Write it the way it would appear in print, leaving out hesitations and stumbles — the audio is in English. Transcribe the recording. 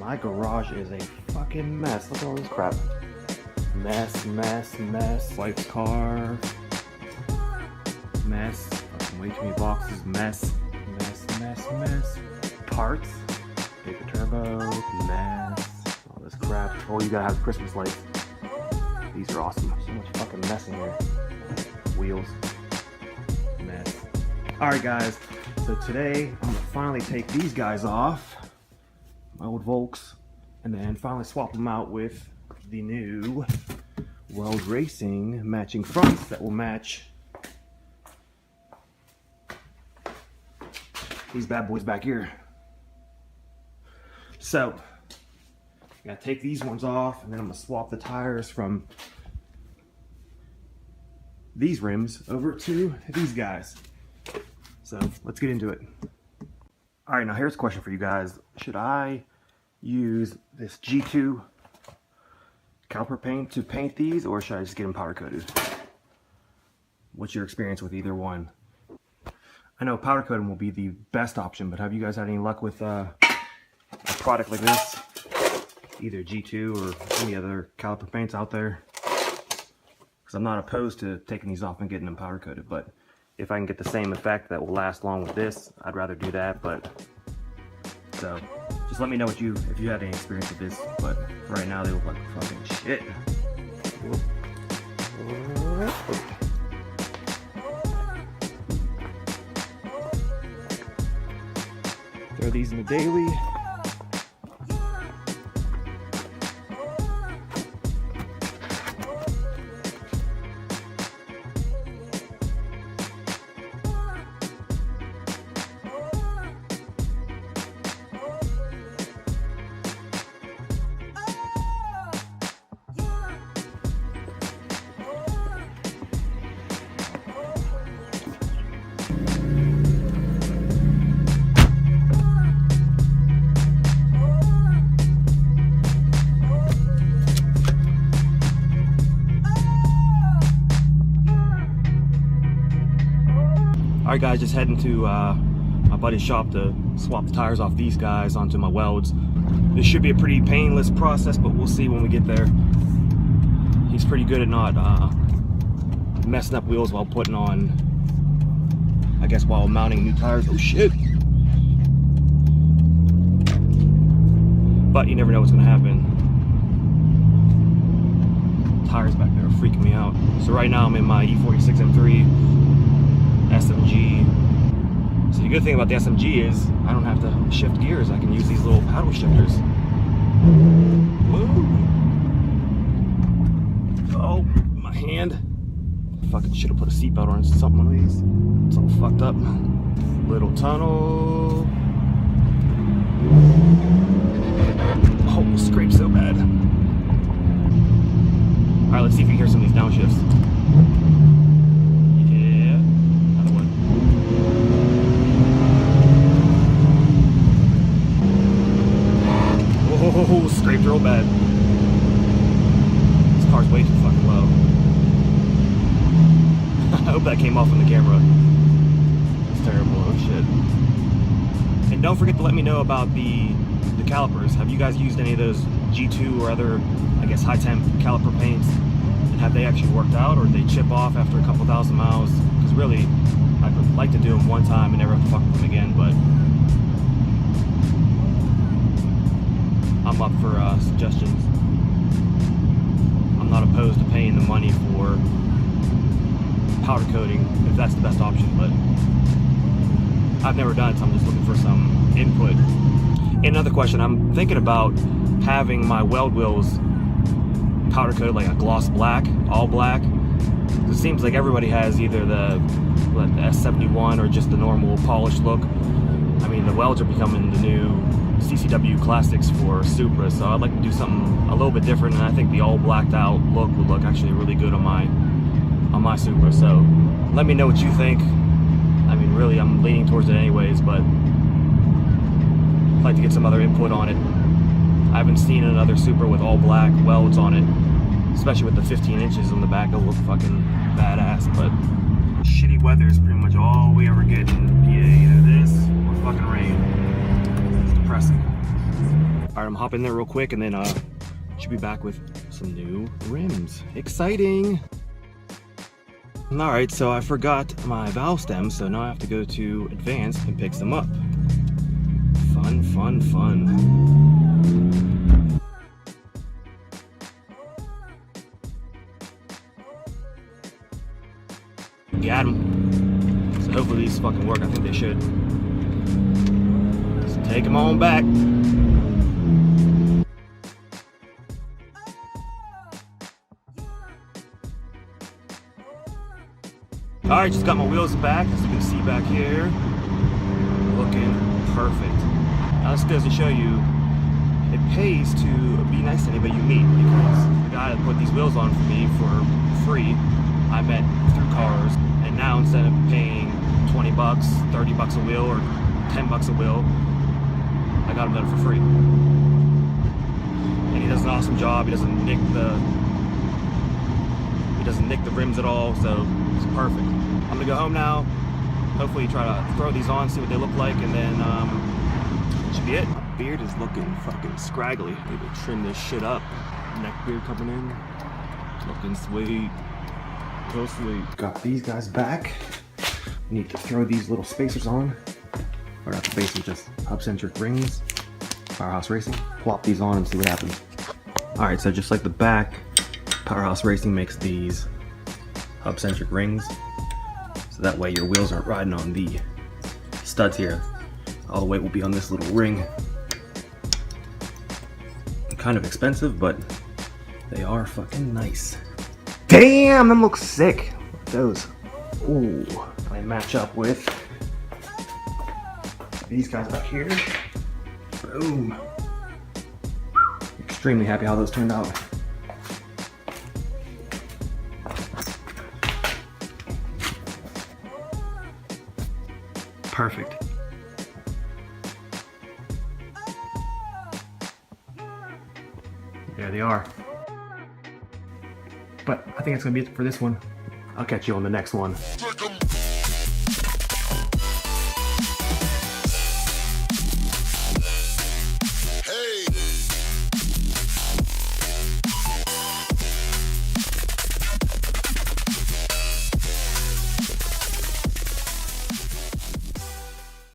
My garage is a fucking mess. Look at all this crap. Mess, mess, mess. Wife's car. Mess. Fucking way too many boxes. Mess. Mess, mess, mess. Parts. Paper turbo. Mess. All this crap. Oh, you gotta have Christmas lights. These are awesome. So much fucking mess in here. Wheels. Mess. Alright guys, so today I'm gonna finally take these guys off. My old Volks. And then finally swap them out with the new Weld Racing matching fronts that will match these bad boys back here. So, I gotta take these ones off, and then I'm gonna swap the tires from these rims over to these guys. So, let's get into it. Alright, now here's a question for you guys. Should I use this G2 caliper paint to paint these, or should I just get them powder coated? What's your experience with either one? I know powder coating will be the best option, but have you guys had any luck with a product like this? Either G2 or any other caliper paints out there? Because I'm not opposed to taking these off and getting them powder coated, but if I can get the same effect that will last long with this, I'd rather do that. But so just let me know if you had any experience with this, but right now they look like fucking shit. Throw these in the daily. Alright guys, just heading to my buddy's shop to swap the tires off these guys onto my welds. This should be a pretty painless process, but we'll see when we get there. He's pretty good at not messing up wheels while putting on, I guess while mounting new tires. Oh shit! But you never know what's gonna happen. Tires back there are freaking me out. So right now I'm in my E46 M3 SMG. So the good thing about the SMG is I don't have to shift gears. I can use these little paddle shifters. Woo. Oh, my hand. Fucking should have put a seatbelt on something of these. Something fucked up. Little tunnel. Oh, scrape so bad. Alright, let's see if you can hear some of these downshifts. Oh, scraped real bad. This car's way too fucking low. I hope that came off on the camera. It's terrible. Oh shit. And don't forget to let me know about the calipers. Have you guys used any of those G2 or other, I guess, high temp caliper paints? And have they actually worked out, or did they chip off after a couple thousand miles? Because really, I would like to do them one time and never have to fuck with them again, but I'm up for suggestions. I'm not opposed to paying the money for powder coating if that's the best option, but I've never done it, so I'm just looking for some input. And another question, I'm thinking about having my weld wheels powder coated like a gloss black, all black. It seems like everybody has either the S71 or just the normal polished look. I mean, the welds are becoming the new CCW classics for Supra, so I'd like to do something a little bit different, and I think the all blacked out look would look actually really good on my Supra. So let me know what you think. I mean, really, I'm leaning towards it anyways, but I'd like to get some other input on it. I haven't seen another Supra with all black welds on it, especially with the 15 inches on the back. It'll look fucking badass. But shitty weather is pretty much all we ever get in PA, either this or fucking rain. It's depressing. Alright, I'm hopping there real quick and then should be back with some new rims. Exciting! Alright, so I forgot my valve stems, so now I have to go to advanced and pick them up. Fun, fun, fun. Got them. So hopefully these fucking work. I think they should. Let's take them on back. Alright, just got my wheels back, as you can see back here. Looking perfect. Now this goes to show you, it pays to be nice to anybody you meet, because the guy that put these wheels on for me for free, I met through cars, and now instead of paying 20 bucks, 30 bucks a wheel, or 10 bucks a wheel, I got him done for free. And he does an awesome job. He doesn't nick the rims at all, so it's perfect. I'm gonna go home now, hopefully try to throw these on, see what they look like, and then that should be it. My beard is looking fucking scraggly. Maybe trim this shit up. Neck beard coming in, looking sweet. Real sweet. Got these guys back. Need to throw these little spacers on. Or not spacers, just hub-centric rings. Powerhouse Racing. Plop these on and see what happens. Alright, so just like the back, Powerhouse Racing makes these hub-centric rings. So that way your wheels aren't riding on the studs here. All the weight will be on this little ring. Kind of expensive, but they are fucking nice. Damn, them look sick. Look at those. Ooh, I match up with these guys back here. Boom. Extremely happy how those turned out. Perfect. There they are. But I think that's gonna be it for this one. I'll catch you on the next one.